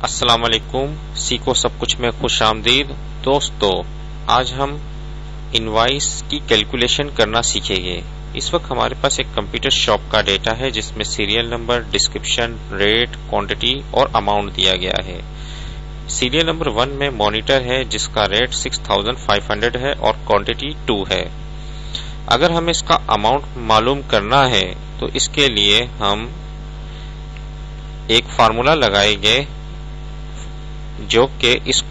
अस्सलाम वालेकुम। सीखो सब कुछ में खुश आमदीद। दोस्तों, आज हम इनवाइस की कैलकुलेशन करना सीखेंगे। इस वक्त हमारे पास एक कंप्यूटर शॉप का डेटा है जिसमें serial number, description, rate, quantity और अमाउंट दिया गया है। सीरियल नंबर 1 में मॉनिटर है जिसका रेट 6500 है और क्वांटिटी 2 है। अगर हमें इसका अमाउंट मालूम करना है तो इसके लिए हम एक फार्मूला लगाएंगे जो कि इस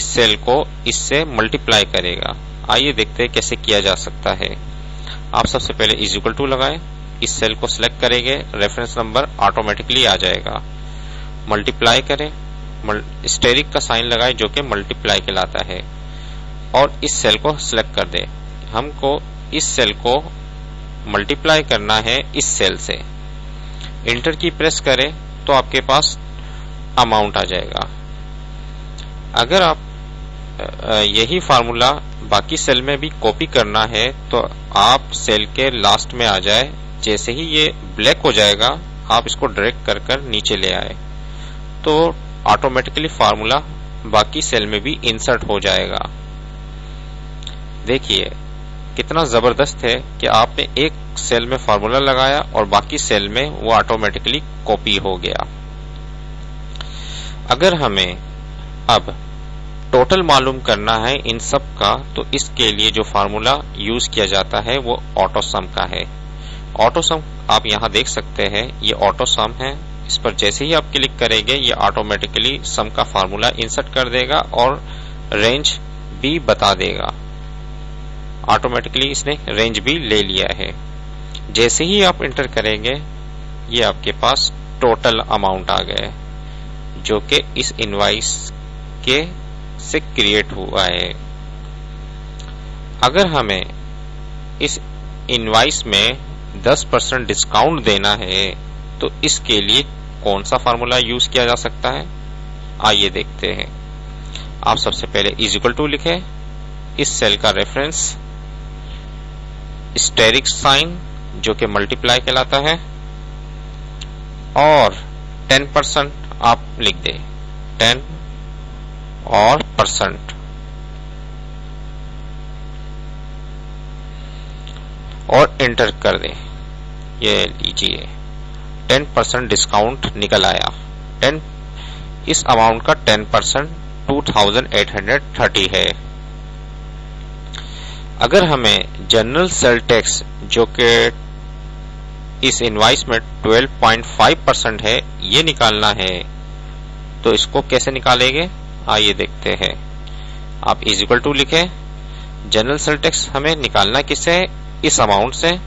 सेल को इससे मल्टीप्लाई करेगा। आइए देखते हैं कैसे किया जा सकता है। आप सबसे पहले इज इक्वल टू लगाएं, इस सेल को सिलेक्ट करेंगे, रेफरेंस नंबर ऑटोमेटिकली आ जाएगा। मल्टीप्लाई करें, स्टेरिक का साइन लगाएं जो कि मल्टीप्लाई कहलाता है और इस सेल को सिलेक्ट कर दें। हमको इस सेल को मल्टीप्लाई करना है इस सेल से। इंटर की प्रेस करें तो आपके पास अमाउंट आ जाएगा। अगर आप यही फार्मूला बाकी सेल में भी कॉपी करना है तो आप सेल के लास्ट में आ जाए, जैसे ही ये ब्लैक हो जाएगा आप इसको ड्रैग कर नीचे ले आए तो ऑटोमेटिकली फार्मूला बाकी सेल में भी इंसर्ट हो जाएगा। देखिए कितना जबरदस्त है कि आपने एक सेल में फार्मूला लगाया और बाकी सेल में वो ऑटोमेटिकली कॉपी हो गया। अगर हमें अब टोटल मालूम करना है इन सब का तो इसके लिए जो फार्मूला यूज किया जाता है वो ऑटो सम का है। ऑटो सम आप यहां देख सकते हैं, ये ऑटो सम है। इस पर जैसे ही आप क्लिक करेंगे ये ऑटोमेटिकली सम का फार्मूला इंसर्ट कर देगा और रेंज भी बता देगा। ऑटोमेटिकली इसने रेंज भी ले लिया है। जैसे ही आप इंटर करेंगे ये आपके पास टोटल अमाउंट आ गए जो कि इस इनवाइस के से क्रिएट हुआ है। अगर हमें इस इनवाइस में 10% डिस्काउंट देना है तो इसके लिए कौन सा फार्मूला यूज किया जा सकता है, आइए देखते हैं। आप सबसे पहले इज इक्वल टू लिखें, इस सेल का रेफरेंस स्टेरिक साइन जो कि मल्टीप्लाई कहलाता है और 10% आप लिख दें, 10 और परसेंट, और एंटर कर दें। ये लीजिए 10% डिस्काउंट निकल आया। 10 इस अमाउंट का 10% 2830 है। अगर हमें जनरल सेल टैक्स जो कि इस इनवाइस में 12.5% है ये निकालना है तो इसको कैसे निकालेंगे, आइए देखते हैं। आप इज इक्वल टू लिखें, जनरल सेल टैक्स हमें निकालना किससे, इस अमाउंट से,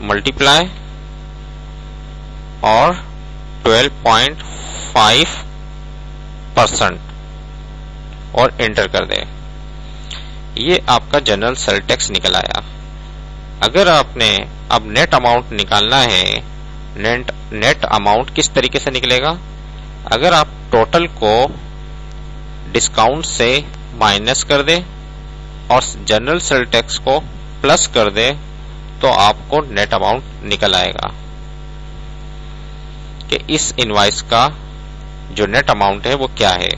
मल्टीप्लाई और 12.5% और एंटर कर दें। ये आपका जनरल सेल टैक्स निकल आया। अगर आपने अब नेट अमाउंट निकालना है, नेट अमाउंट किस तरीके से निकलेगा, अगर आप टोटल को डिस्काउंट से माइनस कर दे और जनरल सेल टैक्स को प्लस कर दे तो आपको नेट अमाउंट निकल आएगा कि इस इनवाइस का जो नेट अमाउंट है वो क्या है।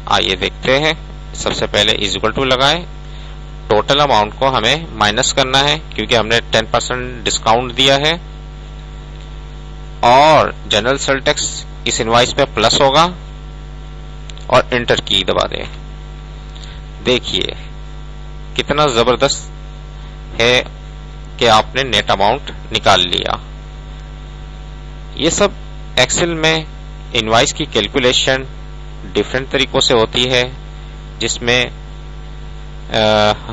आइए देखते हैं। सबसे पहले इज इक्वल टू लगाएं, टोटल अमाउंट को हमें माइनस करना है क्योंकि हमने 10% डिस्काउंट दिया है और जनरल सेल टैक्स इस इनवाइस पे प्लस होगा और एंटर की दबा दें। देखिए कितना जबरदस्त है कि आपने नेट अमाउंट निकाल लिया। ये सब एक्सेल में इनवाइस की कैलकुलेशन डिफरेंट तरीकों से होती है, जिसमें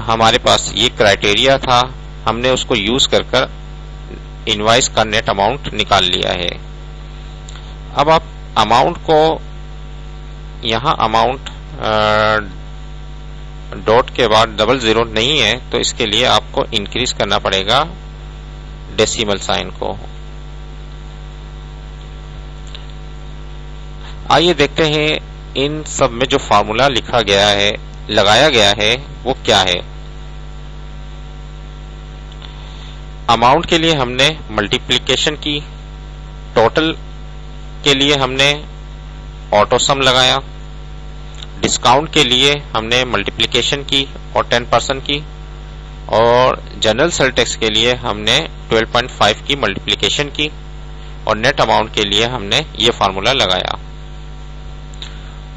हमारे पास ये क्राइटेरिया था, हमने उसको यूज कर इनवाइस का नेट अमाउंट निकाल लिया है। अब आप अमाउंट को यहां अमाउंट डॉट के बाद 00 नहीं है तो इसके लिए आपको इंक्रीज करना पड़ेगा डेसिमल साइन को। आइए देखते हैं इन सब में जो फार्मूला लिखा गया है, लगाया गया है वो क्या है। अमाउंट के लिए हमने मल्टीप्लिकेशन की, टोटल के लिए हमने ऑटो सम लगाया। डिस्काउंट के लिए हमने मल्टीप्लिकेशन की और 10% की, और जनरल सेल टैक्स के लिए हमने 12.5 की मल्टीप्लिकेशन की, और नेट अमाउंट के लिए हमने ये फार्मूला लगाया।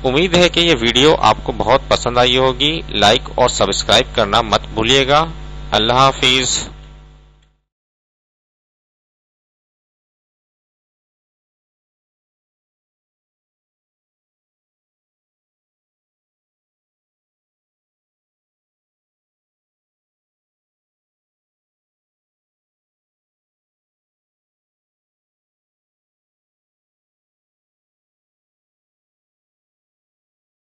उम्मीद है कि ये वीडियो आपको बहुत पसंद आई होगी। लाइक और सब्सक्राइब करना मत भूलिएगा। अल्लाह हाफिज।